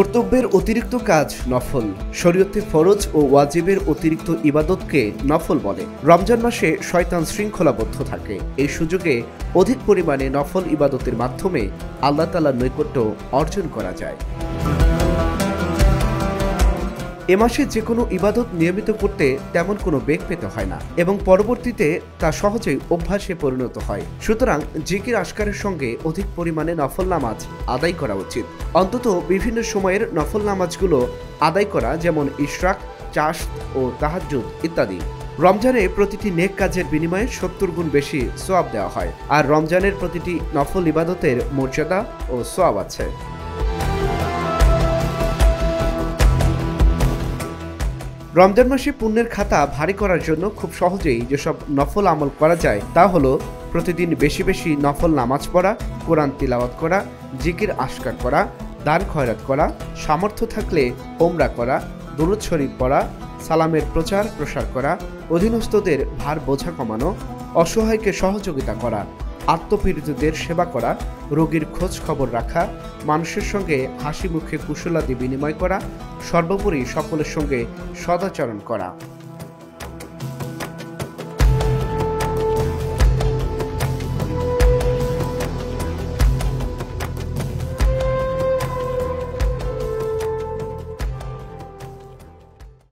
কর্তব্যের অতিরিক্ত কাজ নফল। শরীয়তে ফরজ ও ওয়াজিবের অতিরিক্ত ইবাদতকে নফল বলে। রমজান মাসে শয়তান শৃঙ্খলাবদ্ধ থাকে। এই সুযোগে অধিক পরিমাণে নফল ইবাদতের মাধ্যমে আল্লাহ তাআলার নৈকট্য অর্জন করা যায়। এ মাসে যে কোনো ইবাদত নিয়মিত করতে তেমন কোনো বেগ পেতে হয় না এবং পরবর্তীতে তা সহজেই অভ্যাসে পরিণত হয়। সুতরাং জিকির আশকারের সঙ্গে অধিক পরিমাণে নফল নামাজ আদায় করা উচিত। অন্তত বিভিন্ন সময়ের নফল নামাজগুলো আদায় করা, যেমন ইশরাক, চাশ ও তাহাজ্জুদ ইত্যাদি। রমজানে প্রতিটি নেক কাজের বিনিময়ে 70 গুণ বেশি সওয়াব দেওয়া হয়, আর রমজানের প্রতিটি নফল ইবাদতের মর্যাদা ও সওয়াব আছে। রমজান মাসে পুণ্যের খাতা ভারী করার জন্য খুব সহজেই যেসব নফল আমল করা যায় তা হলো প্রতিদিন বেশি বেশি নফল নামাজ পড়া, কোরআন তিলাওয়াত করা, জিকির আশকার করা, দান খয়রাত করা, সামর্থ্য থাকলে ওমরা করা, দুরূদ শরীফ পড়া, সালামের প্রচার প্রসার করা, অধীনস্থদের ভার বোঝা কমানো, অসহায়কে সহযোগিতা করা, আত্মপীড়িতদের সেবা করা, রোগীর খোঁজ খবর রাখা, মানুষের সঙ্গে হাসি মুখে কুশলাদি বিনিময় করা, সর্বোপরি সকলের সঙ্গে সদাচরণ করা।